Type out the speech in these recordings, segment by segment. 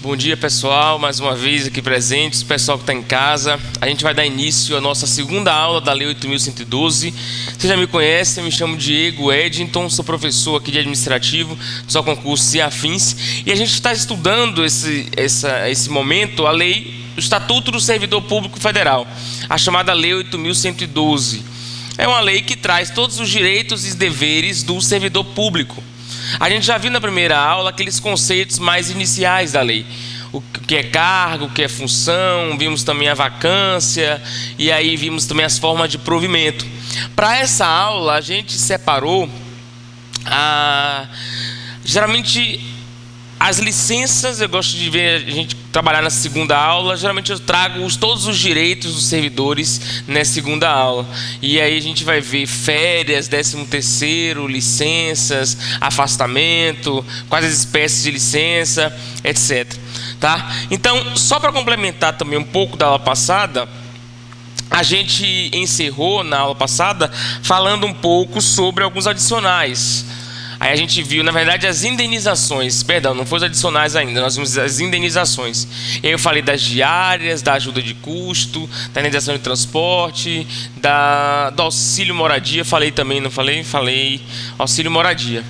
Bom dia, pessoal, mais uma vez aqui presentes, pessoal que está em casa. A gente vai dar início à nossa segunda aula da Lei 8.112. Vocês já me conhecem, eu me chamo Diego Edington, sou professor aqui de Administrativo, só concursos e afins. E a gente está estudando esse momento a lei, o Estatuto do Servidor Público Federal, a chamada Lei 8.112. É uma lei que traz todos os direitos e deveres do servidor público. A gente já viu na primeira aula aqueles conceitos mais iniciais da lei. O que é cargo, o que é função, vimos também a vacância e aí vimos também as formas de provimento. Para essa aula a gente separou geralmente as licenças. Eu gosto de ver a gente trabalhar na segunda aula. Geralmente eu trago todos os direitos dos servidores na segunda aula. E aí a gente vai ver férias, 13º, licenças, afastamento, quais as espécies de licença, etc. Tá? Então, só para complementar também um pouco da aula passada, a gente encerrou na aula passada falando um pouco sobre alguns adicionais. Aí a gente viu, na verdade, as indenizações. Perdão, não foi os adicionais ainda, nós vimos as indenizações. Eu falei das diárias, da ajuda de custo, da indenização de transporte, do auxílio moradia. Falei também, não falei? Falei auxílio moradia.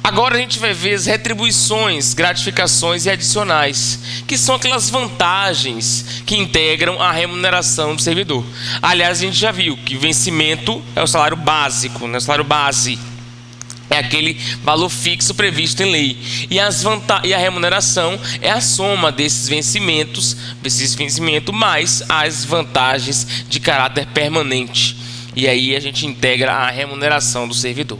Agora a gente vai ver as retribuições, gratificações e adicionais, que são aquelas vantagens que integram a remuneração do servidor. Aliás, a gente já viu que vencimento é o salário básico, né? O salário base é aquele valor fixo previsto em lei. E a remuneração é a soma desses vencimentos mais as vantagens de caráter permanente. E aí a gente integra a remuneração do servidor.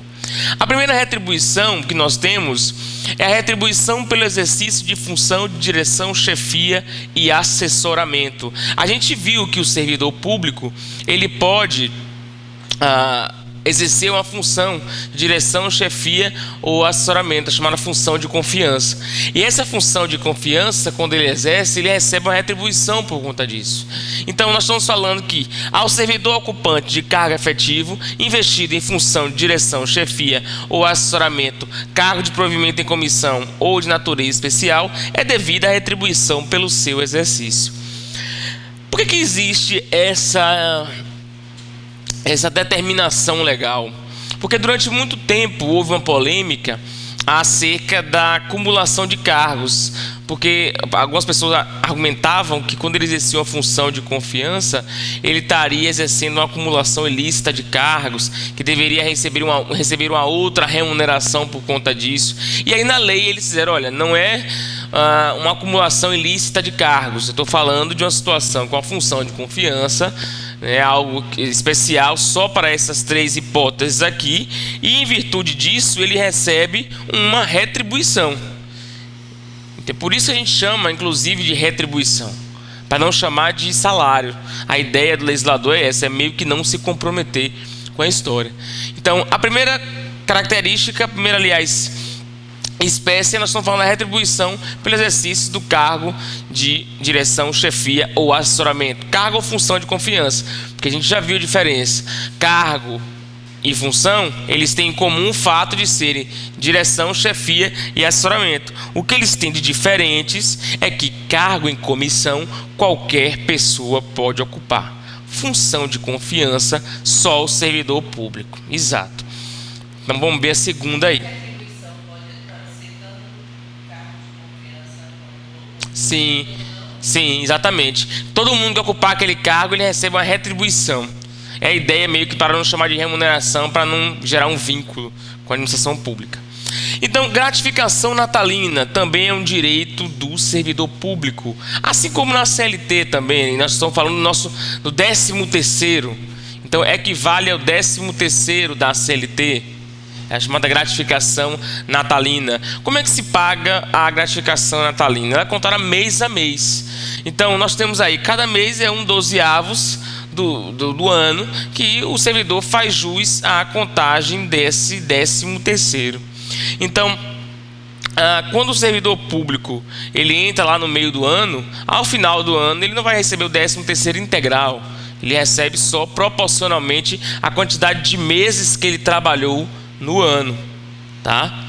A primeira retribuição que nós temos é a retribuição pelo exercício de função de direção, chefia e assessoramento. A gente viu que o servidor público ele pode exercer uma função de direção, chefia ou assessoramento, chamada função de confiança. E essa função de confiança, quando ele exerce, ele recebe uma retribuição por conta disso. Então, nós estamos falando que ao servidor ocupante de cargo efetivo, investido em função de direção, chefia ou assessoramento, cargo de provimento em comissão ou de natureza especial, é devida a retribuição pelo seu exercício. Por que existe essa determinação legal? Porque durante muito tempo houve uma polêmica acerca da acumulação de cargos, porque algumas pessoas argumentavam que quando ele exercia uma função de confiança, ele estaria exercendo uma acumulação ilícita de cargos, que deveria receber uma outra remuneração por conta disso. E aí na lei eles fizeram, olha, não é uma acumulação ilícita de cargos, eu estou falando de uma situação com a função de confiança, é algo especial só para essas três hipóteses aqui, e em virtude disso ele recebe uma retribuição. Então, por isso a gente chama inclusive de retribuição, para não chamar de salário. A ideia do legislador é essa, é meio que não se comprometer com a história. Então a primeira característica, aliás, espécie, nós estamos falando da retribuição pelo exercício do cargo de direção, chefia ou assessoramento. Cargo ou função de confiança, porque a gente já viu a diferença. Cargo e função, eles têm em comum o fato de serem direção, chefia e assessoramento. O que eles têm de diferentes é que cargo em comissão qualquer pessoa pode ocupar. Função de confiança só o servidor público. Exato. Então vamos ver a segunda aí. Sim, exatamente. Todo mundo que ocupar aquele cargo, ele recebe uma retribuição. É a ideia meio que para não chamar de remuneração, para não gerar um vínculo com a administração pública. Então, gratificação natalina também é um direito do servidor público. Assim como na CLT também, nós estamos falando do 13º. Então, equivale ao 13º da CLT. É a chamada gratificação natalina. Como é que se paga a gratificação natalina? Ela é contada mês a mês. Então, nós temos aí, cada mês é 1/12 do ano que o servidor faz jus à contagem desse 13º. Então, quando o servidor público ele entra lá no meio do ano, ao final do ano ele não vai receber o 13º integral. Ele recebe só proporcionalmente a quantidade de meses que ele trabalhou no ano, tá?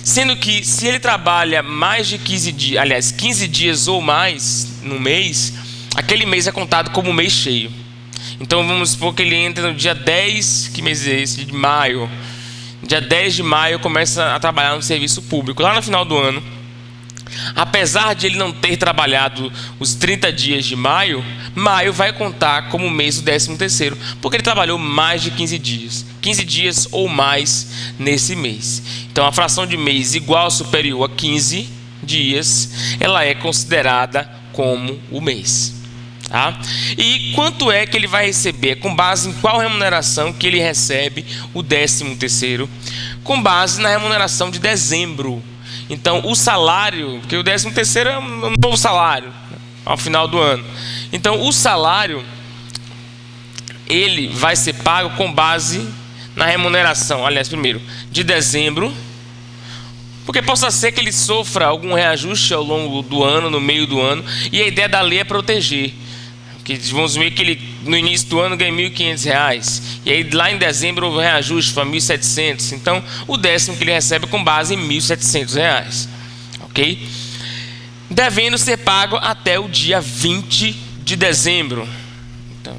Sendo que se ele trabalha mais de 15 dias, aliás, 15 dias ou mais no mês, aquele mês é contado como mês cheio. Então vamos supor que ele entra no dia 10, que mês é esse? De maio. Dia 10 de maio começa a trabalhar no serviço público. Lá no final do ano, apesar de ele não ter trabalhado os 30 dias de maio, maio vai contar como mês do 13º, porque ele trabalhou mais de 15 dias. 15 dias ou mais nesse mês. Então a fração de mês igual ou superior a 15 dias, ela é considerada como o mês. Tá? E quanto é que ele vai receber? Com base em qual remuneração que ele recebe o 13º? Com base na remuneração de dezembro. Então o salário, porque o 13º é um novo salário ao final do ano. Então o salário, ele vai ser pago com base na remuneração, aliás, primeiro, de dezembro, porque possa ser que ele sofra algum reajuste ao longo do ano, no meio do ano, e a ideia da lei é proteger. Que vamos ver que ele no início do ano ganha R$ 1.500, e aí lá em dezembro houve reajuste para R$ 1.700. Então o 10º que ele recebe é com base em R$ 1.700, ok? Devendo ser pago até o dia 20 de dezembro. Então,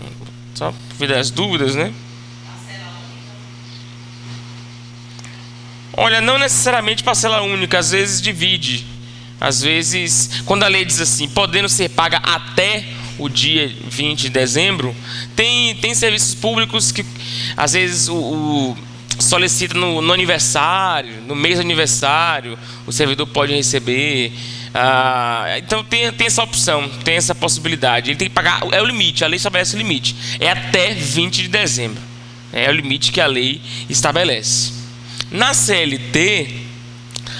só para ver as dúvidas, né? Olha, não necessariamente parcela única, às vezes divide. Às vezes, quando a lei diz assim, podendo ser paga até o dia 20 de dezembro, tem serviços públicos que às vezes solicita no aniversário, no mês do aniversário, o servidor pode receber. Então tem essa opção, tem essa possibilidade. Ele tem que pagar, é o limite, a lei estabelece o limite. É até 20 de dezembro. É o limite que a lei estabelece. Na CLT,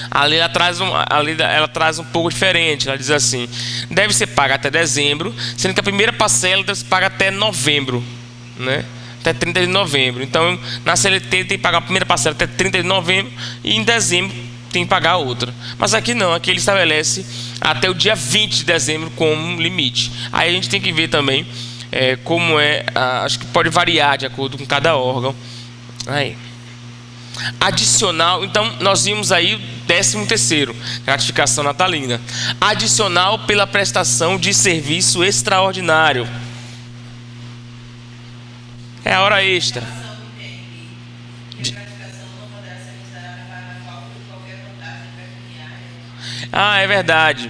a lei ela traz um pouco diferente. Ela diz assim: deve ser paga até dezembro, sendo que a primeira parcela deve ser paga até novembro, né? Até 30 de novembro. Então, na CLT tem que pagar a primeira parcela até 30 de novembro e em dezembro tem que pagar a outra. Mas aqui não, aqui ele estabelece até o dia 20 de dezembro como limite. Aí a gente tem que ver também como acho que pode variar de acordo com cada órgão. Aí. Adicional, então nós vimos aí o 13º, gratificação natalina. Adicional pela prestação de serviço extraordinário. É a hora extra. É verdade.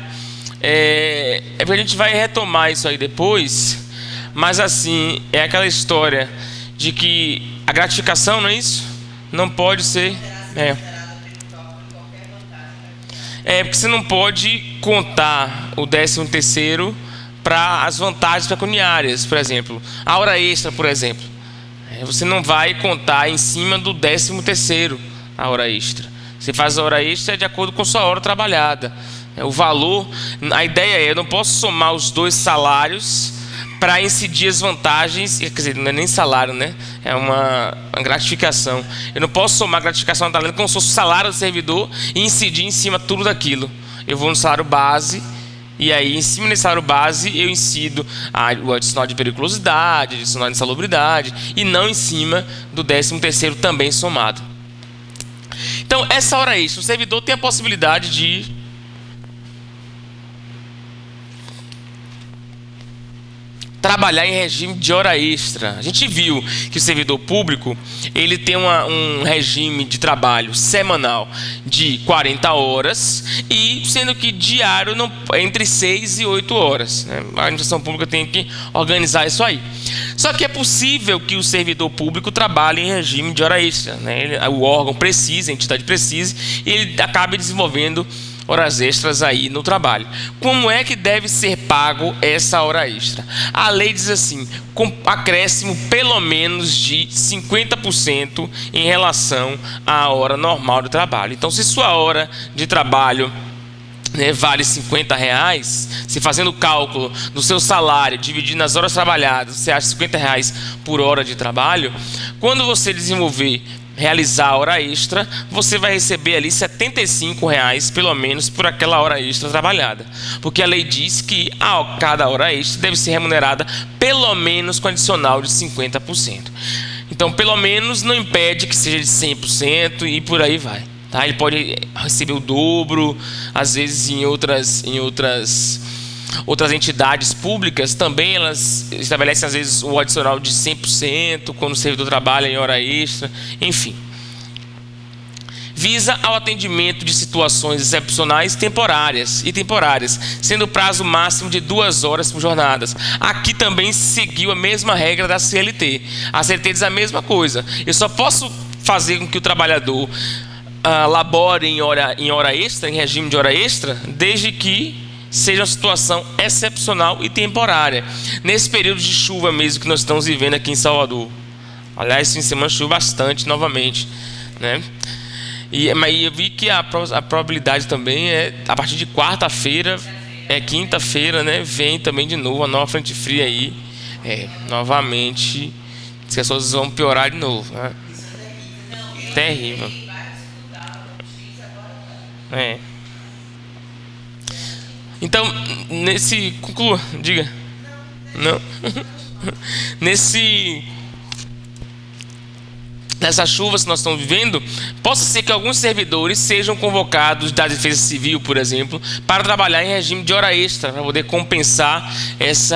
Porque a gente vai retomar isso aí depois. Mas assim, é aquela história de que a gratificação, não é isso? Não pode ser. Porque você não pode contar o 13º para as vantagens pecuniárias, por exemplo. A hora extra, por exemplo. Você não vai contar em cima do 13º a hora extra. Você faz a hora extra de acordo com sua hora trabalhada. O valor, a ideia eu não posso somar os dois salários para incidir as vantagens, quer dizer, não é nem salário, né? É uma gratificação. Eu não posso somar gratificação natalina como se fosse o salário do servidor e incidir em cima tudo daquilo. Eu vou no salário base, e aí em cima desse salário base eu incido o adicional de periculosidade, adicional de insalubridade, e não em cima do 13º também somado. Então, essa hora extra, o servidor tem a possibilidade de trabalhar em regime de hora extra. A gente viu que o servidor público ele tem um regime de trabalho semanal de 40 horas e sendo que diário entre 6 e 8 horas, né? A administração pública tem que organizar isso aí. Só que é possível que o servidor público trabalhe em regime de hora extra, né? O órgão precisa, a entidade precisa, e ele acabe desenvolvendo horas extras aí no trabalho. Como é que deve ser pago essa hora extra? A lei diz assim, com acréscimo pelo menos de 50% em relação à hora normal do trabalho. Então, se sua hora de trabalho vale R$50, se fazendo o cálculo do seu salário, dividindo nas horas trabalhadas, você acha R$50 por hora de trabalho, quando você realizar a hora extra, você vai receber ali R$75 pelo menos por aquela hora extra trabalhada, porque a lei diz que cada hora extra deve ser remunerada pelo menos com adicional de 50%. Então pelo menos não impede que seja de 100% e por aí vai, tá? Ele pode receber o dobro, às vezes em outras entidades públicas também elas estabelecem às vezes o adicional de 100% quando o servidor trabalha em hora extra, enfim. Visa ao atendimento de situações excepcionais temporárias, sendo o prazo máximo de 2 horas por jornada. Aqui também seguiu a mesma regra da CLT. A CLT diz a mesma coisa. Eu só posso fazer com que o trabalhador labore em hora extra, em regime de hora extra, desde que seja uma situação excepcional e temporária. Nesse período de chuva mesmo que nós estamos vivendo aqui em Salvador. Aliás, esse fim de semana choveu bastante novamente, né? Mas eu vi que a probabilidade também é a partir de quarta-feira, quinta-feira, né? Vem também de novo a nova frente fria aí. Novamente, as coisas vão piorar de novo, né? Terrível. Então, conclua, diga. Não. Nessas chuvas que nós estamos vivendo, possa ser que alguns servidores sejam convocados da Defesa Civil, por exemplo, para trabalhar em regime de hora extra, para poder compensar esses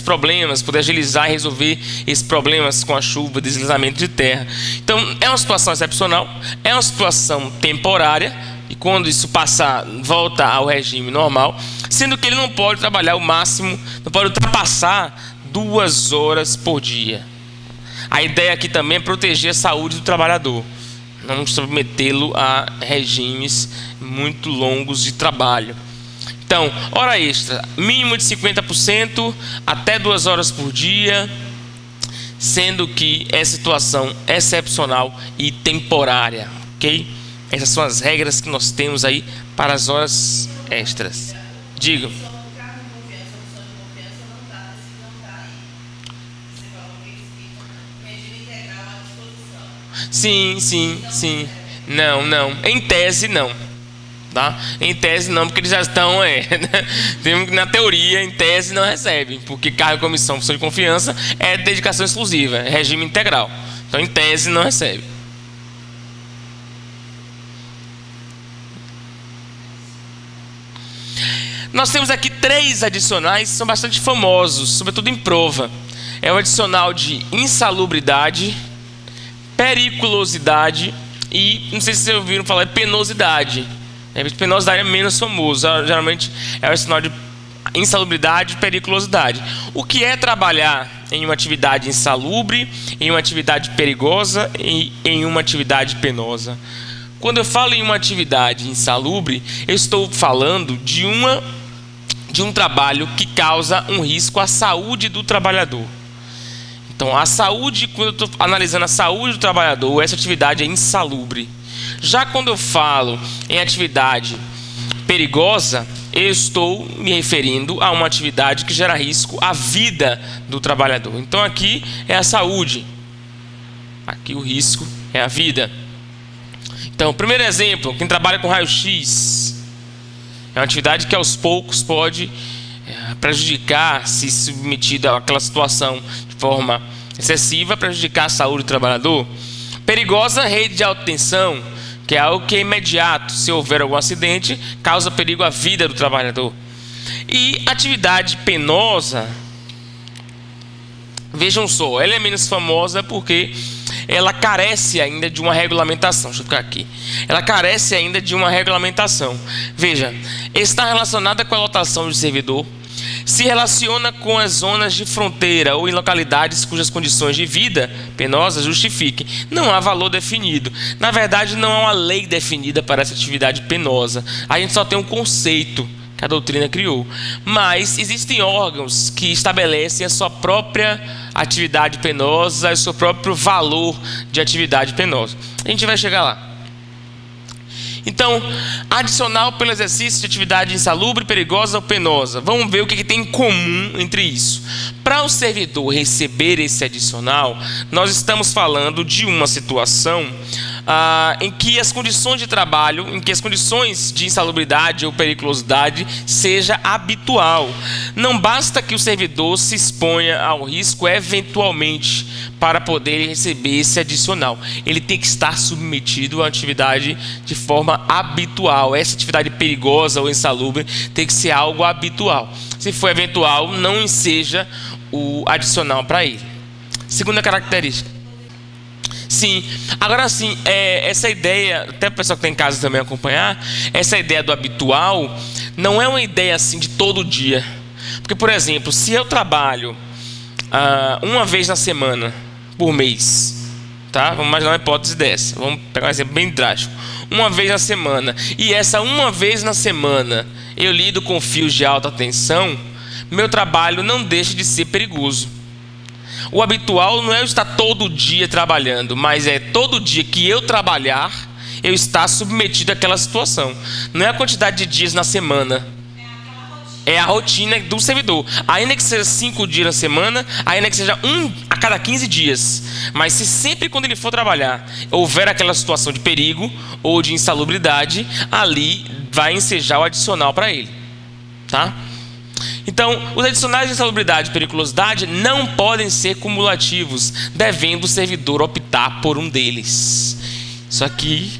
problemas, poder agilizar e resolver esses problemas com a chuva, deslizamento de terra. Então, é uma situação excepcional, é uma situação temporária, e quando isso passar, volta ao regime normal, sendo que ele não pode trabalhar o máximo, não pode ultrapassar 2 horas por dia. A ideia aqui também é proteger a saúde do trabalhador, não submetê-lo a regimes muito longos de trabalho. Então, hora extra, mínimo de 50%, até 2 horas por dia, sendo que é situação excepcional e temporária, ok? Essas são as regras que nós temos aí para as horas extras. Diga. Sim. Não. Em tese, não. Tá? Em tese, não, porque eles já estão... na teoria, em tese, não recebem. Porque cargo, comissão, função de confiança é dedicação exclusiva, é regime integral. Então, em tese, não recebe. Nós temos aqui 3 adicionais que são bastante famosos, sobretudo em prova. É o adicional de insalubridade, periculosidade e, não sei se vocês ouviram falar, penosidade. Penosidade é menos famoso, geralmente é o adicional de insalubridade e periculosidade. O que é trabalhar em uma atividade insalubre, em uma atividade perigosa e em uma atividade penosa? Quando eu falo em uma atividade insalubre, eu estou falando de um trabalho que causa um risco à saúde do trabalhador. Então, a saúde, quando eu estou analisando a saúde do trabalhador, essa atividade é insalubre. Já quando eu falo em atividade perigosa, eu estou me referindo a uma atividade que gera risco à vida do trabalhador. Então, aqui é a saúde. Aqui o risco é a vida. Então, primeiro exemplo, quem trabalha com raio-x. É uma atividade que aos poucos pode prejudicar, se submetido àquela situação de forma excessiva, prejudicar a saúde do trabalhador. Perigosa, rede de alta tensão, que é algo que é imediato. Se houver algum acidente, causa perigo à vida do trabalhador. E atividade penosa, vejam só, ela é menos famosa porque ela carece ainda de uma regulamentação. Deixa eu ficar aqui. Ela carece ainda de uma regulamentação. Veja, está relacionada com a lotação de servidor, se relaciona com as zonas de fronteira ou em localidades cujas condições de vida penosa justifiquem. Não há valor definido. Na verdade, não há uma lei definida para essa atividade penosa. A gente só tem um conceito que a doutrina criou. Mas existem órgãos que estabelecem a sua própria atividade penosa e o seu próprio valor de atividade penosa. A gente vai chegar lá. Então, adicional pelo exercício de atividade insalubre, perigosa ou penosa. Vamos ver o que tem em comum entre isso. Para o servidor receber esse adicional, nós estamos falando de uma situação em que as condições de trabalho, em que as condições de insalubridade ou periculosidade seja habitual. Não basta que o servidor se exponha ao risco eventualmente para poder receber esse adicional. Ele tem que estar submetido à atividade de forma habitual. Essa atividade perigosa ou insalubre tem que ser algo habitual. Se for eventual, não enseja o adicional para ele. Segunda característica. Sim, agora sim, essa ideia, até o pessoal que está em casa também acompanhar, essa ideia do habitual não é uma ideia assim de todo dia. Porque, por exemplo, se eu trabalho uma vez na semana, por mês, tá? Vamos imaginar uma hipótese dessa, vamos pegar um exemplo bem drástico. Uma vez na semana, e essa uma vez na semana eu lido com fios de alta tensão, meu trabalho não deixa de ser perigoso. O habitual não é eu estar todo dia trabalhando, mas é todo dia que eu trabalhar, eu estar submetido àquela situação. Não é a quantidade de dias na semana. É a rotina do servidor. Ainda que seja 5 dias na semana, ainda que seja um a cada 15 dias. Mas se sempre quando ele for trabalhar, houver aquela situação de perigo ou de insalubridade, ali vai ensejar o adicional para ele. Tá? Então, os adicionais de insalubridade e periculosidade não podem ser cumulativos, devendo o servidor optar por um deles. Isso aqui...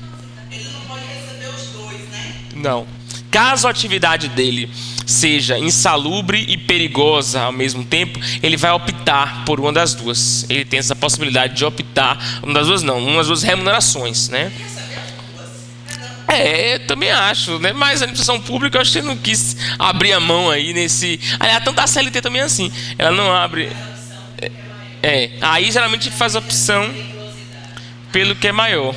Ele não pode receber os dois, né? Não. Caso a atividade dele seja insalubre e perigosa ao mesmo tempo, ele vai optar por uma das duas. Ele tem essa possibilidade de optar, uma das duas não, uma das duas remunerações, né? Eu também acho, né? Mas a administração pública, eu acho que você não quis abrir a mão aí nesse... Aliás, tanto a CLT também é assim. Ela não abre... Aí geralmente faz opção pelo que é maior.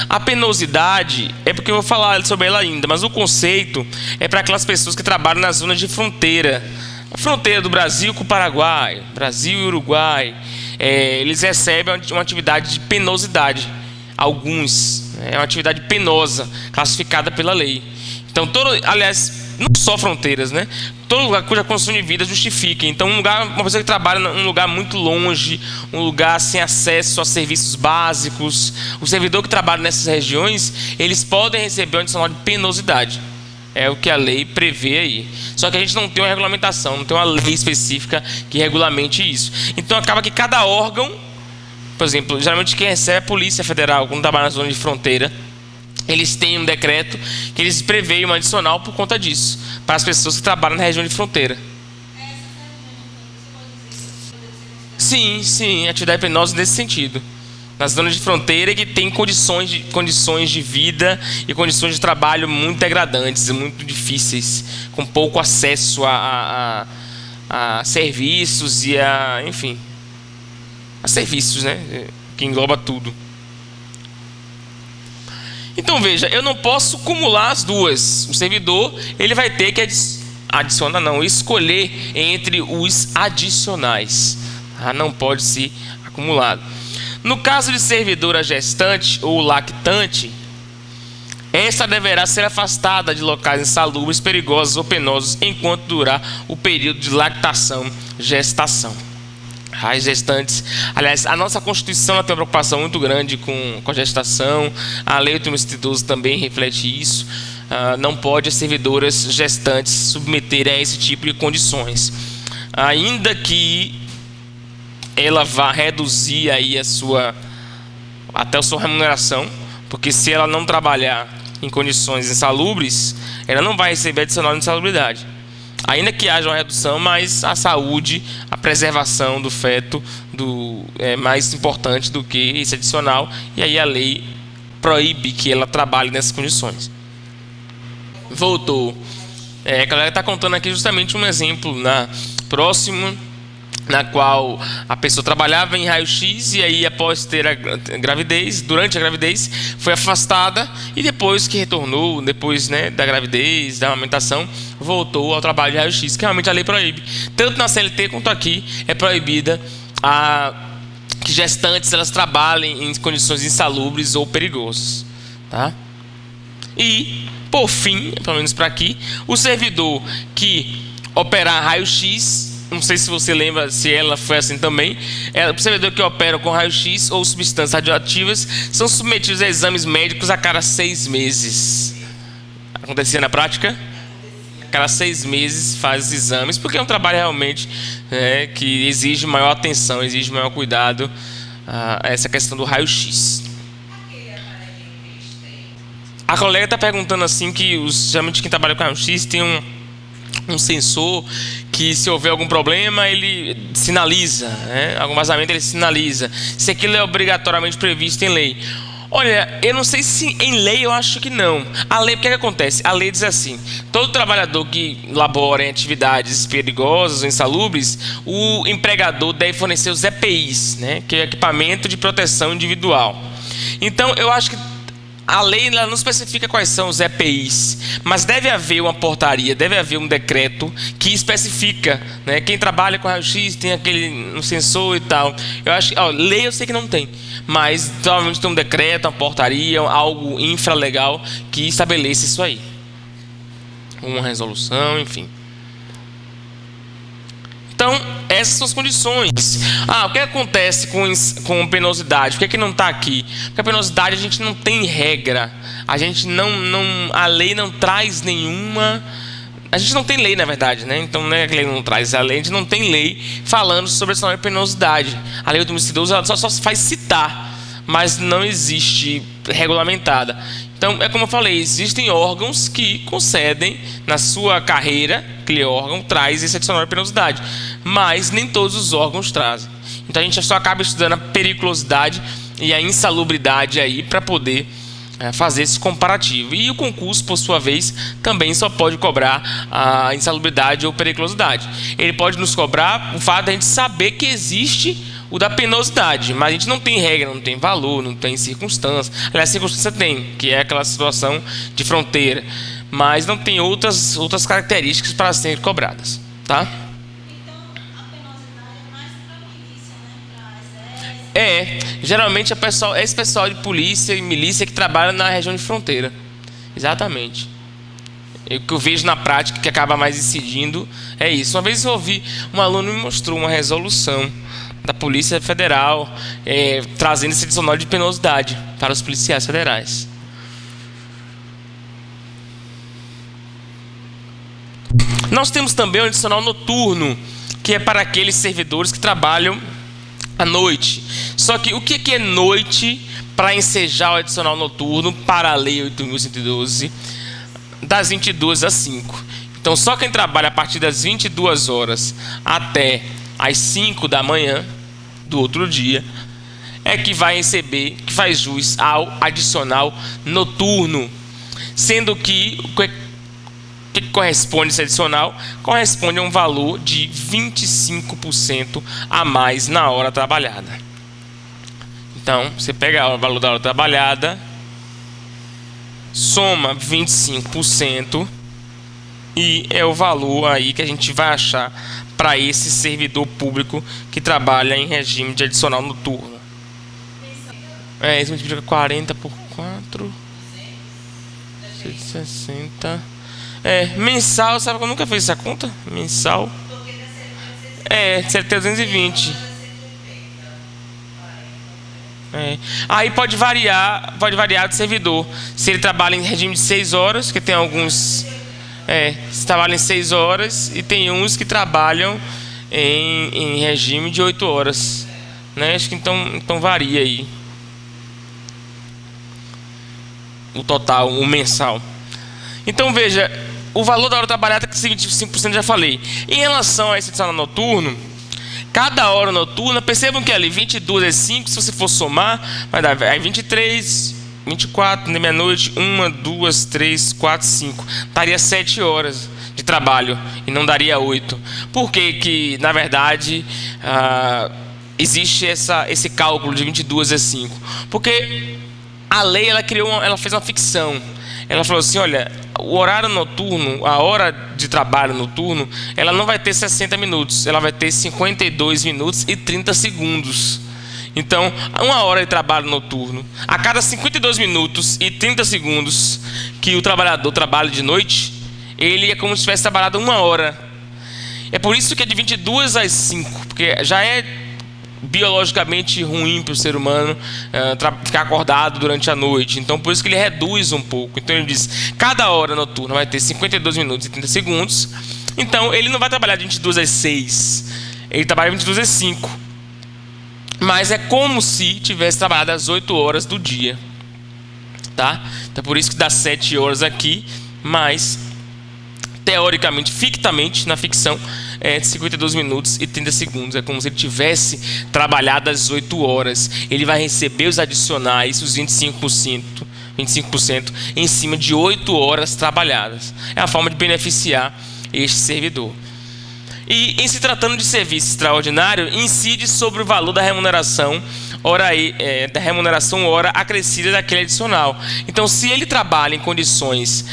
A penosidade é porque eu vou falar sobre ela ainda, mas o conceito é para aquelas pessoas que trabalham nas zonas de fronteira. A fronteira do Brasil com o Paraguai, Brasil e Uruguai. Eles recebem uma atividade de penosidade. Alguns, é uma atividade penosa, classificada pela lei. Então, aliás, não só fronteiras, né? Todo lugar cuja condição de vida justifique. Então, uma pessoa que trabalha num lugar muito longe, um lugar sem acesso a serviços básicos, o servidor que trabalha nessas regiões, eles podem receber um adicional de penosidade. É o que a lei prevê aí. Só que a gente não tem uma regulamentação, não tem uma lei específica que regulamente isso. Então, acaba que cada órgão... Por exemplo, geralmente quem recebe é a Polícia Federal, quando trabalha na zona de fronteira. Eles têm um decreto que eles preveem um adicional por conta disso, para as pessoas que trabalham na região de fronteira. Sim, atividade penosa nesse sentido. Nas zonas de fronteira que tem condições de vida e condições de trabalho muito degradantes, muito difíceis, com pouco acesso a serviços e enfim... a serviços, né? Que engloba tudo. Então veja, eu não posso acumular as duas. O servidor ele vai ter que escolher entre os adicionais. Não pode ser acumulado. No caso de servidora gestante ou lactante, esta deverá ser afastada de locais insalubres, perigosos ou penosos enquanto durar o período de lactação, gestação. As gestantes, aliás, a nossa Constituição tem uma preocupação muito grande com a gestação. A Lei 8.112 também reflete isso. Não pode as servidoras gestantes submeterem a esse tipo de condições, ainda que ela vá reduzir aí até a sua remuneração, porque se ela não trabalhar em condições insalubres, ela não vai receber adicional de insalubridade. Ainda que haja uma redução, mas a saúde, a preservação do feto é mais importante do que esse adicional. E aí a lei proíbe que ela trabalhe nessas condições. Voltou. A galera está contando aqui justamente um exemplo próximo, na qual a pessoa trabalhava em raio-x e aí após ter a gravidez, durante a gravidez, foi afastada e depois que retornou, depois da gravidez, da amamentação, voltou ao trabalho de raio-x, que realmente a lei proíbe. Tanto na CLT quanto aqui é proibida que gestantes elas trabalhem em condições insalubres ou perigosas. Tá? E, por fim, pelo menos para aqui, o servidor que operar raio-x não sei se você lembra se ela foi assim também. O servidor que opera com raio-x ou substâncias radioativas são submetidos a exames médicos a cada 6 meses. Acontecia na prática? A cada 6 meses faz exames, porque é um trabalho realmente que exige maior atenção, exige maior cuidado a essa questão do raio-x. A colega está perguntando assim que geralmente quem trabalha com raio-x tem um sensor que, se houver algum problema, ele sinaliza, algum vazamento ele sinaliza. Se aquilo é obrigatoriamente previsto em lei. Olha, eu não sei se em lei, eu acho que não. A lei, o que acontece? A lei diz assim: todo trabalhador que labora em atividades perigosas ou insalubres, o empregador deve fornecer os EPIs, que é o equipamento de proteção individual. Então, eu acho que a lei não especifica quais são os EPIs, mas deve haver uma portaria, deve haver um decreto que especifica, quem trabalha com raio-x tem um sensor e tal. Eu acho que, lei eu sei que não tem, mas provavelmente tem um decreto, uma portaria, algo infralegal que estabeleça isso aí. Uma resolução, enfim. Então, essas são as condições. O que acontece com penosidade? Por que não está aqui? Porque a penosidade a gente não tem regra. A gente a lei não traz nenhuma. A gente não tem lei, na verdade, Então não é que a lei não traz a lei, a gente não tem lei falando sobre essa penosidade. A lei do homicídio doloso só faz citar, mas não existe regulamentada. Então, é como eu falei, existem órgãos que concedem na sua carreira, aquele órgão traz esse adicional de penosidade, mas nem todos os órgãos trazem. Então a gente só acaba estudando a periculosidade e a insalubridade aí para poder fazer esse comparativo. E o concurso, por sua vez, também só pode cobrar a insalubridade ou periculosidade. Ele pode nos cobrar o fato de a gente saber que existe o da penosidade, mas a gente não tem regra, não tem valor, não tem circunstância. Aliás, circunstância tem, que é aquela situação de fronteira, mas não tem outras características para serem cobradas, tá? Então, a penosidade é mais para a milícia, Geralmente esse pessoal de polícia e milícia que trabalha na região de fronteira. Exatamente. O que eu vejo na prática que acaba mais incidindo é isso. Uma vez eu ouvi, um aluno me mostrou uma resolução da Polícia Federal trazendo esse adicional de penosidade para os policiais federais. Nós temos também um adicional noturno, que é para aqueles servidores que trabalham à noite. Só que o que é noite para ensejar o adicional noturno para a Lei 8.112, das 22 às 5? Então, só quem trabalha a partir das 22 horas até às 5 da manhã do outro dia é que vai receber, que faz jus ao adicional noturno, sendo que o que corresponde esse adicional? Corresponde a um valor de 25% a mais na hora trabalhada. Então, você pega o valor da hora trabalhada, soma 25% e é o valor aí que a gente vai achar para esse servidor público que trabalha em regime de adicional noturno. Isso multiplica 40 por 4, 160. Mensal, sabe que eu nunca fiz essa conta? Mensal. CLT 220. Aí pode variar do servidor. Se ele trabalha em regime de 6 horas, que tem alguns se trabalha em 6 horas e tem uns que trabalham em regime de 8 horas, Acho que então varia aí o total, o mensal. Então veja, o valor da hora trabalhada que 25% já falei. Em relação a esse adicional noturno, cada hora noturna, percebam que ali 22 é 5, se você for somar, vai dar aí 23, 24, na meia-noite, 1, 2, 3, 4, 5. Daria 7 horas de trabalho e não daria 8. Por que na verdade, existe esse cálculo de 22 é 5? Porque a lei ela fez uma ficção. Ela falou assim: olha, o horário noturno, a hora de trabalho noturno, ela não vai ter 60 minutos, ela vai ter 52 minutos e 30 segundos. Então, uma hora de trabalho noturno, a cada 52 minutos e 30 segundos que o trabalhador trabalha de noite, ele é como se tivesse trabalhado 1 hora. É por isso que é de 22 às 5, porque já é biologicamente ruim para o ser humano ficar acordado durante a noite. Então por isso que ele reduz um pouco. Então ele diz, cada hora noturna vai ter 52 minutos e 30 segundos. Então ele não vai trabalhar de 22 às 6, ele trabalha de 22 às 5. Mas é como se tivesse trabalhado às 8 horas do dia, tá? Então por isso que dá 7 horas aqui, mas teoricamente, fictamente, na ficção, é 52 minutos e 30 segundos. É como se ele tivesse trabalhado às 8 horas. Ele vai receber os adicionais, os 25% em cima de 8 horas trabalhadas. É a forma de beneficiar este servidor. E em se tratando de serviço extraordinário, incide sobre o valor da remuneração hora acrescida daquele adicional. Então, se ele trabalha em condições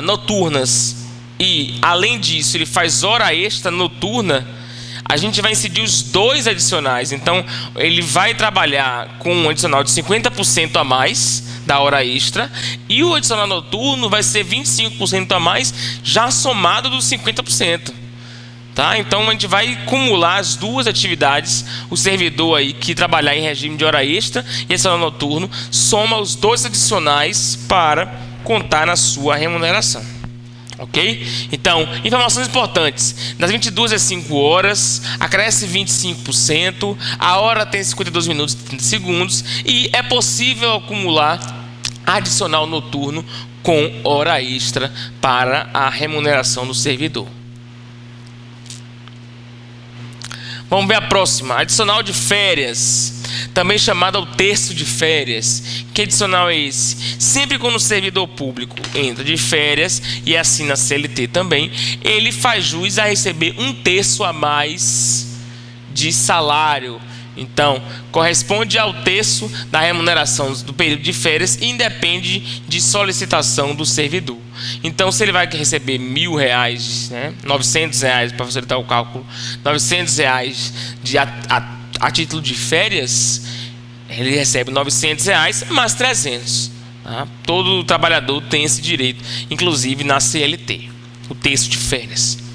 noturnas e, além disso, ele faz hora extra noturna, a gente vai incidir os dois adicionais. Então, ele vai trabalhar com um adicional de 50% a mais da hora extra, e o adicional noturno vai ser 25% a mais, já somado dos 50%. Tá? Então, a gente vai acumular as duas atividades. O servidor aí que trabalhar em regime de hora extra e adicional noturno soma os dois adicionais para contar na sua remuneração. Ok? Então, informações importantes. Das 22 às 5 horas, acresce 25%, a hora tem 52 minutos e 30 segundos, e é possível acumular adicional noturno com hora extra para a remuneração do servidor. Vamos ver a próxima. Adicional de férias, também chamado ao terço de férias. Que adicional é esse? Sempre quando o servidor público entra de férias e assina CLT também, ele faz jus a receber 1/3 a mais de salário. Então, corresponde ao terço da remuneração do período de férias e independe de solicitação do servidor. Então, se ele vai receber R$1.000, né, R$900 para facilitar o cálculo, R$900 a título de férias, ele recebe R$900 mais 300. Tá? Todo trabalhador tem esse direito, inclusive na CLT, o terço de férias.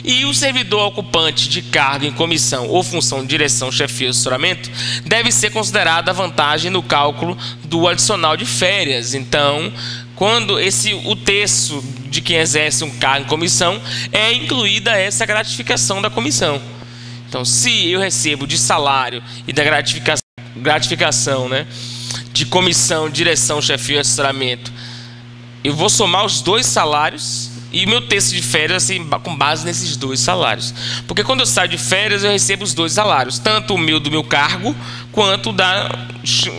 E o servidor ocupante de cargo em comissão ou função de direção, chefia ou assessoramento deve ser considerada a vantagem no cálculo do adicional de férias. Então, quando o terço de quem exerce um cargo em comissão, é incluída essa gratificação da comissão. Então, se eu recebo de salário e da gratificação, né, de comissão, direção, chefia ou assessoramento, eu vou somar os dois salários e meu terço de férias assim, com base nesses dois salários. Porque quando eu saio de férias, eu recebo os dois salários, tanto o meu do meu cargo, quanto da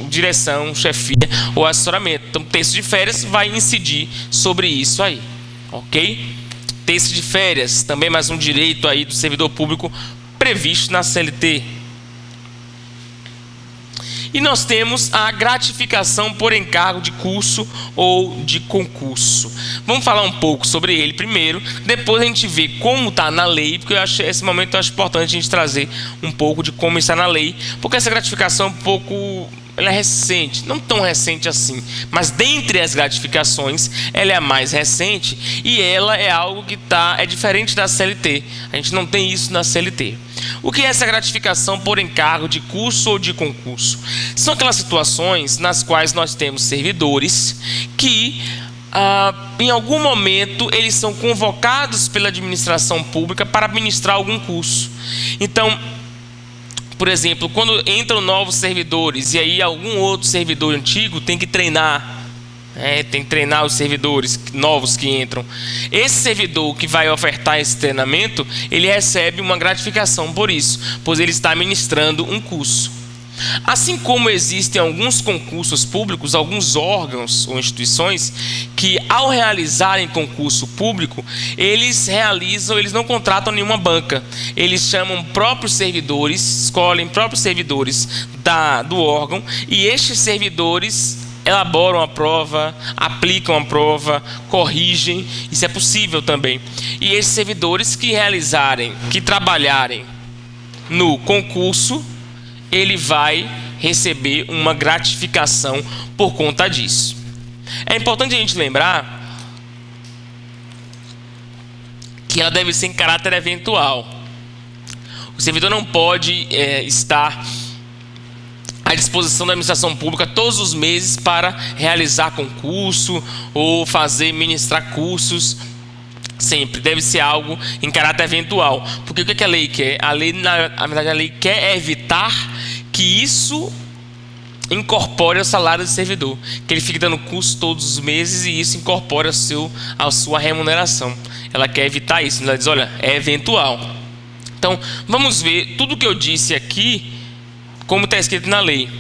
direção, chefia ou assessoramento. Então, o terço de férias vai incidir sobre isso aí, ok? Terço de férias, também mais um direito aí do servidor público previsto na CLT. E nós temos a gratificação por encargo de curso ou de concurso. Vamos falar um pouco sobre ele primeiro, depois a gente vê como está na lei, porque esse momento eu acho importante a gente trazer um pouco de como está na lei, porque essa gratificação é um pouco... ela é recente, não tão recente assim, mas dentre as gratificações, ela é a mais recente e ela é algo que é diferente da CLT. A gente não tem isso na CLT. O que é essa gratificação por encargo de curso ou de concurso? São aquelas situações nas quais nós temos servidores que, em algum momento, eles são convocados pela administração pública para administrar algum curso. Então, por exemplo, quando entram novos servidores e aí algum outro servidor antigo tem que treinar, tem que treinar os servidores novos que entram. Esse servidor que vai ofertar esse treinamento, ele recebe uma gratificação por isso, pois ele está ministrando um curso. Assim como existem alguns concursos públicos, alguns órgãos ou instituições que, ao realizarem concurso público, eles não contratam nenhuma banca. Eles chamam próprios servidores, escolhem próprios servidores do órgão, e estes servidores elaboram a prova, aplicam a prova, corrigem. Isso é possível também. E esses servidores que trabalharem no concurso, ele vai receber uma gratificação por conta disso. É importante a gente lembrar que ela deve ser em caráter eventual. O servidor não pode estar à disposição da administração pública todos os meses para realizar concurso ou ministrar cursos. Sempre deve ser algo em caráter eventual. Porque o que a lei quer? Na verdade, a lei quer evitar que isso incorpore o salário do servidor, que ele fique dando curso todos os meses e isso incorpore a sua remuneração. Ela quer evitar isso. Ela diz, olha, é eventual. Então, vamos ver tudo que eu disse aqui, como está escrito na lei.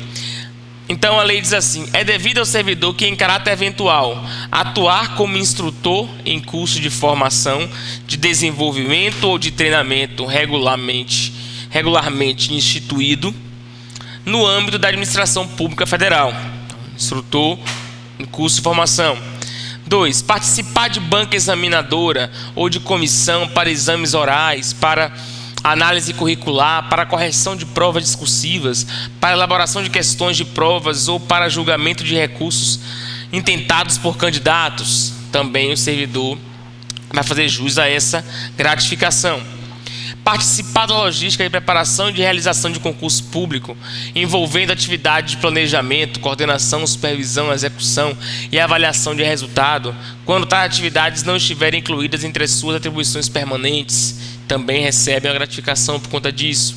Então, a lei diz assim: é devido ao servidor que, em caráter eventual, atuar como instrutor em curso de formação, de desenvolvimento ou de treinamento regularmente instituído no âmbito da administração pública federal. Instrutor em curso de formação. 2. Participar de banca examinadora ou de comissão para exames orais, para análise curricular, para correção de provas discursivas, para elaboração de questões de provas ou para julgamento de recursos intentados por candidatos. Também o servidor vai fazer jus a essa gratificação. Participar da logística de preparação e de realização de concurso público, envolvendo atividade de planejamento, coordenação, supervisão, execução e avaliação de resultado, quando tais atividades não estiverem incluídas entre as suas atribuições permanentes, também recebe a gratificação por conta disso.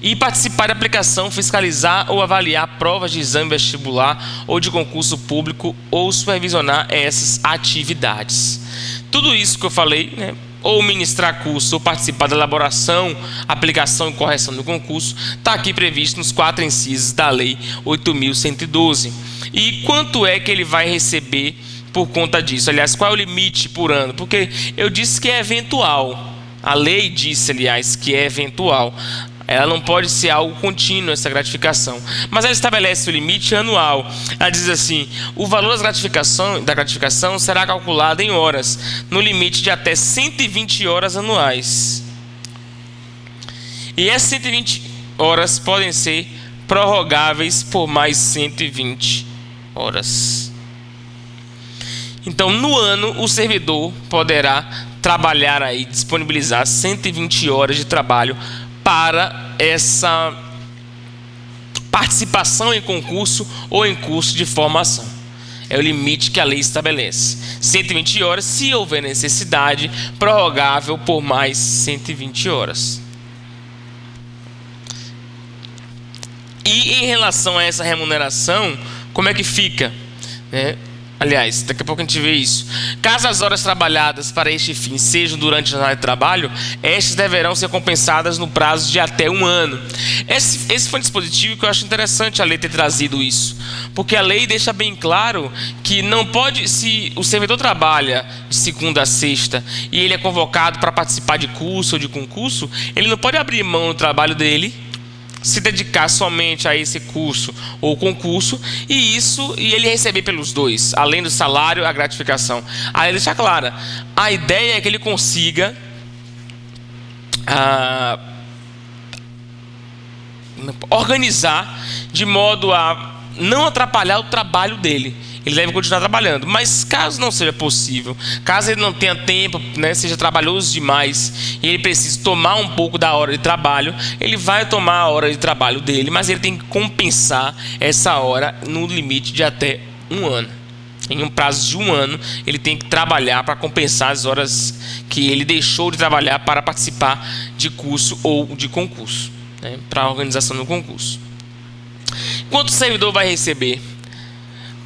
E participar da aplicação, fiscalizar ou avaliar provas de exame vestibular ou de concurso público ou supervisionar essas atividades. Tudo isso que eu falei, né? Ou ministrar curso, ou participar da elaboração, aplicação e correção do concurso, está aqui previsto nos 4 incisos da Lei 8.112. E quanto é que ele vai receber por conta disso? Aliás, qual é o limite por ano? Porque eu disse que é eventual. A lei disse, aliás, que é eventual. Ela não pode ser algo contínuo, essa gratificação. Mas ela estabelece o limite anual. Ela diz assim: o valor da gratificação será calculado em horas, no limite de até 120 horas anuais. E essas 120 horas podem ser prorrogáveis por mais 120 horas. Então, no ano, o servidor poderá trabalhar aí, disponibilizar 120 horas de trabalho para essa participação em concurso ou em curso de formação. É o limite que a lei estabelece. 120 horas, se houver necessidade, prorrogável por mais 120 horas. E em relação a essa remuneração, como é que fica? Aliás, daqui a pouco a gente vê isso. Caso as horas trabalhadas para este fim sejam durante a jornada de trabalho, estas deverão ser compensadas no prazo de até 1 ano. Esse foi um dispositivo que eu acho interessante a lei ter trazido isso. Porque a lei deixa bem claro que não pode, se o servidor trabalha de segunda a sexta e ele é convocado para participar de curso ou de concurso, ele não pode abrir mão do trabalho dele, se dedicar somente a esse curso ou concurso e ele receber pelos dois, além do salário, a gratificação. Aí deixa clara, a ideia é que ele consiga organizar de modo a não atrapalhar o trabalho dele. Ele deve continuar trabalhando, mas caso não seja possível, caso ele não tenha tempo, seja trabalhoso demais e ele precise tomar um pouco da hora de trabalho, ele vai tomar a hora de trabalho dele, mas ele tem que compensar essa hora no limite de até 1 ano. Em um prazo de 1 ano, ele tem que trabalhar para compensar as horas que ele deixou de trabalhar para participar de curso ou de concurso, para a organização do concurso. Quanto o servidor vai receber?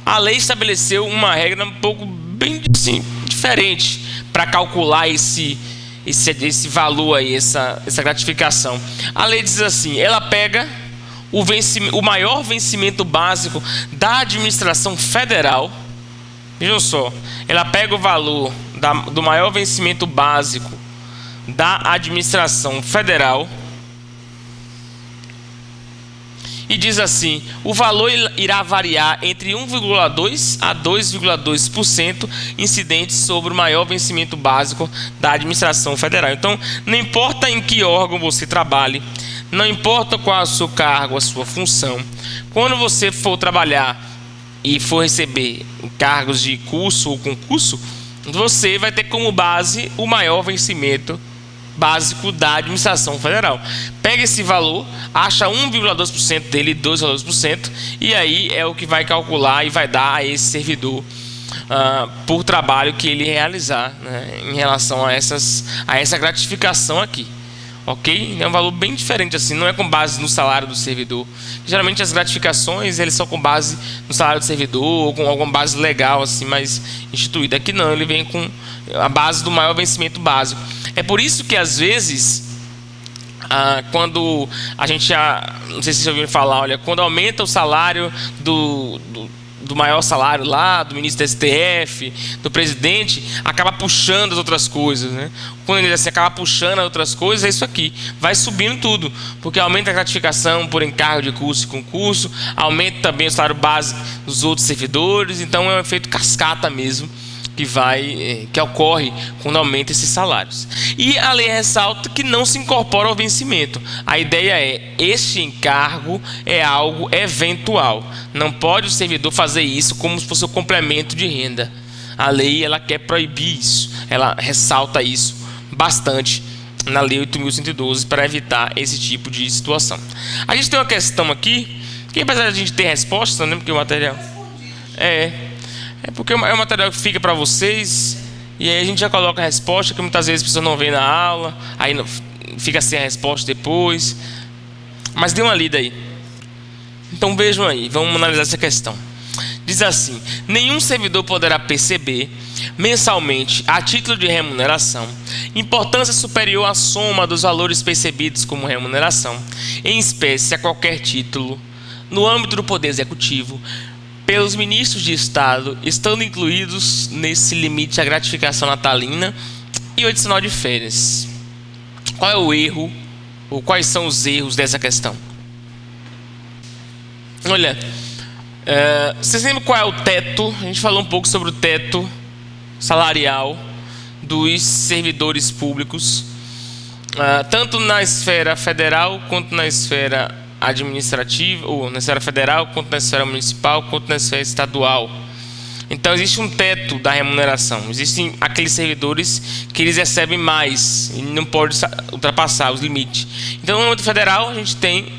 A lei estabeleceu uma regra um pouco bem assim, diferente para calcular esse valor aí, essa gratificação. A lei diz assim: ela pega o maior vencimento básico da administração federal. Vejam só, ela pega o valor do maior vencimento básico da administração federal e diz assim: o valor irá variar entre 1,2% a 2,2% incidentes sobre o maior vencimento básico da administração federal. Então, não importa em que órgão você trabalhe, não importa qual é o seu cargo, a sua função, quando você for trabalhar e for receber cargos de curso ou concurso, você vai ter como base o maior vencimento básico da administração federal. Pega esse valor, acha 1,2% dele, 2,2%, e aí é o que vai calcular e vai dar a esse servidor por trabalho que ele realizar, né, em relação a essa gratificação aqui. Ok? É um valor bem diferente assim, não é com base no salário do servidor. Geralmente as gratificações eles são com base no salário do servidor ou com alguma base legal assim, mais instituída. Aqui não, ele vem com a base do maior vencimento básico. É por isso que às vezes quando a gente não sei se vocês ouviram falar, olha, quando aumenta o salário do maior salário lá, do ministro do STF, do presidente, acaba puxando as outras coisas, né? Quando ele assim, acaba puxando as outras coisas, é isso aqui, vai subindo tudo, porque aumenta a gratificação por encargo de curso e concurso, aumenta também o salário base dos outros servidores, então é um efeito cascata mesmo, que ocorre quando aumenta esses salários. E a lei ressalta que não se incorpora ao vencimento. A ideia é, este encargo é algo eventual. Não pode o servidor fazer isso como se fosse o complemento de renda. A lei ela quer proibir isso. Ela ressalta isso bastante na lei 8.112 para evitar esse tipo de situação. A gente tem uma questão aqui, que apesar de a gente ter resposta, né, porque o material... É porque é um material que fica para vocês, e aí a gente já coloca a resposta, que muitas vezes as pessoas não veem na aula, aí fica sem a resposta depois. Mas dê uma lida aí. Então vejam aí, vamos analisar essa questão. Diz assim: nenhum servidor poderá perceber mensalmente, a título de remuneração, importância superior à soma dos valores percebidos como remuneração, em espécie a qualquer título, no âmbito do Poder Executivo, pelos ministros de Estado, estando incluídos nesse limite a gratificação natalina e o adicional de férias. Qual é o erro, ou quais são os erros dessa questão? Olha, vocês lembram qual é o teto? A gente falou um pouco sobre o teto salarial dos servidores públicos, tanto na esfera federal quanto na esfera administrativa, ou na esfera federal, quanto na esfera municipal, quanto na esfera estadual. Então existe um teto da remuneração. Existem aqueles servidores que eles recebem mais e não pode ultrapassar os limites. Então no âmbito federal a gente tem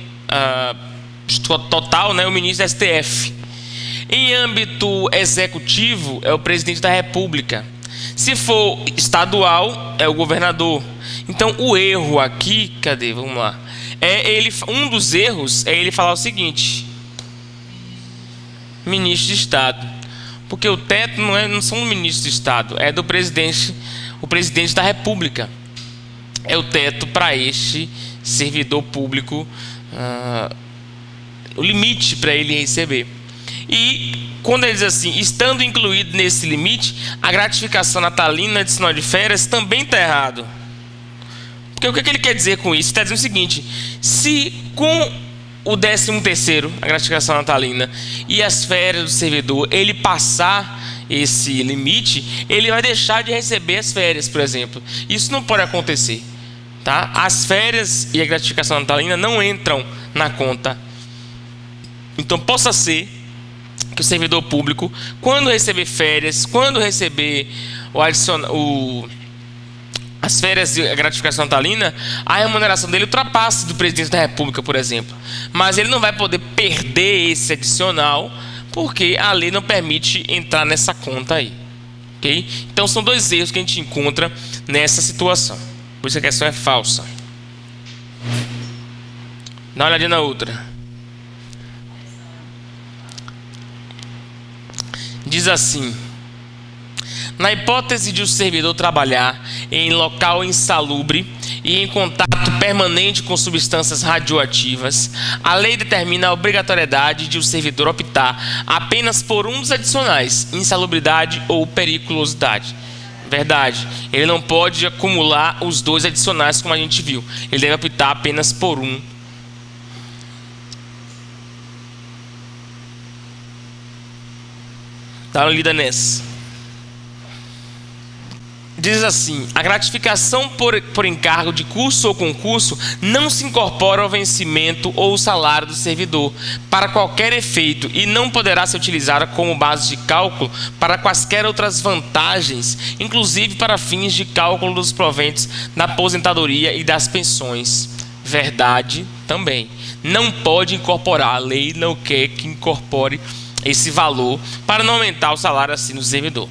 total, né, o ministro da STF. Em âmbito executivo é o presidente da República. Se for estadual é o governador. Então o erro aqui, cadê? Vamos lá. Um dos erros é ele falar o seguinte: ministro de Estado, porque o teto não são os ministros de Estado, é do presidente, o presidente da República é o teto para este servidor público, o limite para ele receber. E quando ele diz assim, estando incluído nesse limite, a gratificação natalina adicional de férias também está errado. Porque o que ele quer dizer com isso? Está dizendo o seguinte: se com o 13º, a gratificação natalina, e as férias do servidor, ele passar esse limite, ele vai deixar de receber as férias, por exemplo. Isso não pode acontecer, tá? As férias e a gratificação natalina não entram na conta. Então possa ser que o servidor público, quando receber férias, quando receber as férias e a gratificação natalina, a remuneração dele ultrapasse do presidente da República, por exemplo. Mas ele não vai poder perder esse adicional, porque a lei não permite entrar nessa conta aí. Okay? Então são dois erros que a gente encontra nessa situação. Por isso a questão é falsa. Dá uma olhadinha na outra. Diz assim: na hipótese de o servidor trabalhar em local insalubre e em contato permanente com substâncias radioativas, a lei determina a obrigatoriedade de o servidor optar apenas por um dos adicionais, insalubridade ou periculosidade. Verdade, ele não pode acumular os dois adicionais como a gente viu, ele deve optar apenas por um. Dá uma lida nessa. diz assim: a gratificação por encargo de curso ou concurso não se incorpora ao vencimento ou salário do servidor para qualquer efeito e não poderá ser utilizada como base de cálculo para quaisquer outras vantagens, inclusive para fins de cálculo dos proventos da aposentadoria e das pensões. Verdade também. Não pode incorporar, a lei não quer que incorpore esse valor para não aumentar o salário assim do servidor.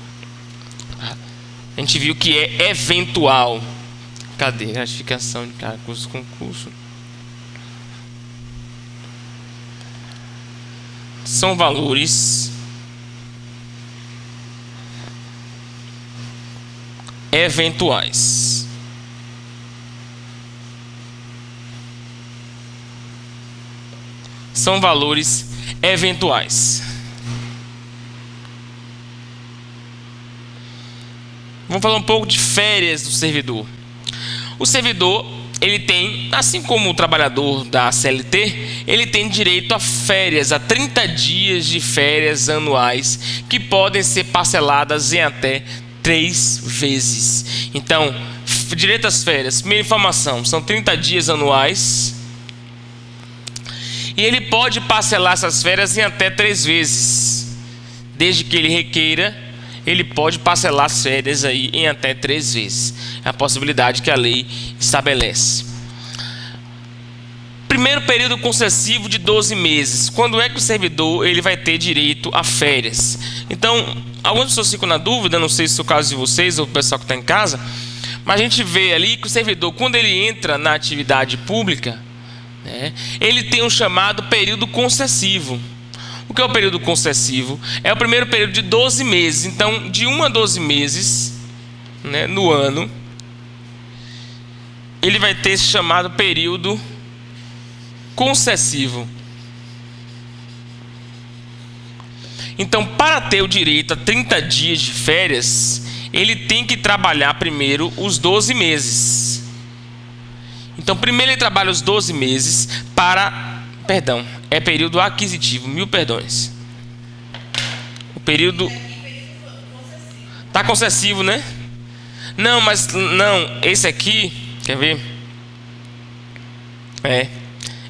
A gente viu que é eventual. Cadê? Gratificação de cargos, concurso. São valores eventuais. São valores eventuais. Vamos falar um pouco de férias do servidor. O servidor, ele tem, assim como o trabalhador da CLT, ele tem direito a férias, a 30 dias de férias anuais, que podem ser parceladas em até 3 vezes. Então, direito às férias, primeira informação, são 30 dias anuais. E ele pode parcelar essas férias em até 3 vezes. Desde que ele requeira, ele pode parcelar as férias aí em até 3 vezes. É a possibilidade que a lei estabelece. Primeiro período concessivo de 12 meses. Quando é que o servidor ele vai ter direito a férias? Então, algumas pessoas ficam na dúvida, não sei se é o caso de vocês ou o pessoal que está em casa, mas a gente vê ali que o servidor, quando ele entra na atividade pública, né, ele tem um chamado período concessivo. O que é o período concessivo? É o primeiro período de 12 meses. Então, de 1 a 12 meses, né, no ano, ele vai ter esse chamado período concessivo. Então, para ter o direito a 30 dias de férias, ele tem que trabalhar primeiro os 12 meses. Então, primeiro ele trabalha os 12 meses para... Perdão, é período aquisitivo, 1000 perdões. O período... Tá concessivo, né? Não, mas não, esse aqui, quer ver?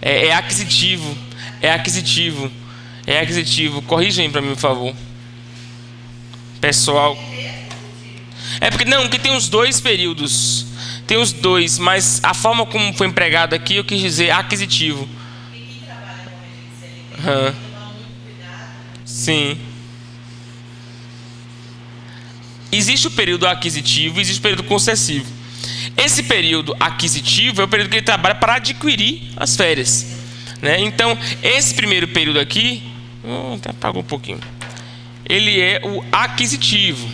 É aquisitivo. É aquisitivo. É aquisitivo. Corrigem para mim, por favor. Pessoal. É porque não, que tem os 2 períodos. Tem os 2, mas a forma como foi empregado aqui, eu quis dizer aquisitivo. Sim. Existe o período aquisitivo e existe o período concessivo. Esse período aquisitivo é o período que ele trabalha para adquirir as férias, né? Então, esse primeiro período aqui, até apagou um pouquinho, ele é o aquisitivo.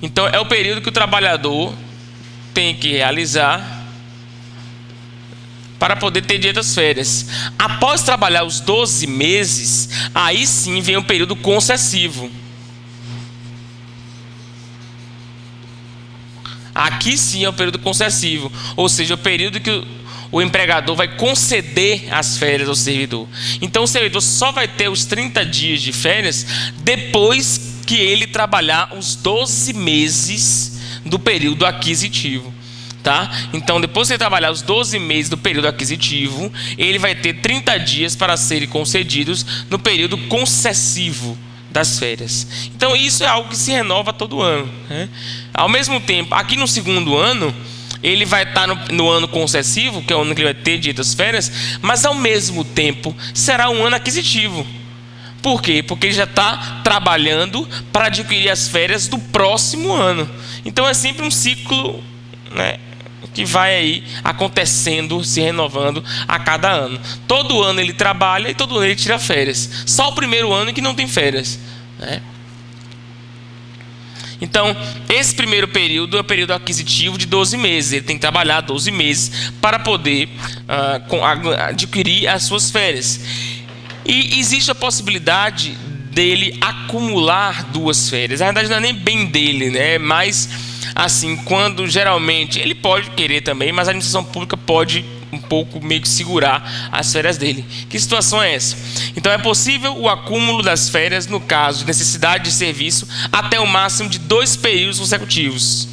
Então, é o período que o trabalhador tem que realizar para poder ter direito às férias. Após trabalhar os 12 meses, aí sim vem o período concessivo. Aqui sim é o período concessivo, ou seja, o período que o empregador vai conceder as férias ao servidor. Então o servidor só vai ter os 30 dias de férias depois que ele trabalhar os 12 meses do período aquisitivo. Tá? Então, depois de ele trabalhar os 12 meses do período aquisitivo, ele vai ter 30 dias para serem concedidos no período concessivo das férias. Então, isso é algo que se renova todo ano, né? Ao mesmo tempo, aqui no segundo ano, ele vai estar no ano concessivo, que é o ano que ele vai ter direito às férias, mas ao mesmo tempo será um ano aquisitivo. Por quê? Porque ele já está trabalhando para adquirir as férias do próximo ano. Então, é sempre um ciclo, né, que vai aí acontecendo, se renovando a cada ano. Todo ano ele trabalha e todo ano ele tira férias. Só o primeiro ano que não tem férias, né? Então, esse primeiro período é o período aquisitivo de 12 meses. Ele tem que trabalhar 12 meses para poder adquirir as suas férias. E existe a possibilidade dele acumular 2 férias. Na verdade, não é nem bem dele, né? Mas... assim, quando geralmente ele pode querer também, mas a administração pública pode um pouco meio que segurar as férias dele. Que situação é essa? Então é possível o acúmulo das férias no caso de necessidade de serviço até o máximo de 2 períodos consecutivos.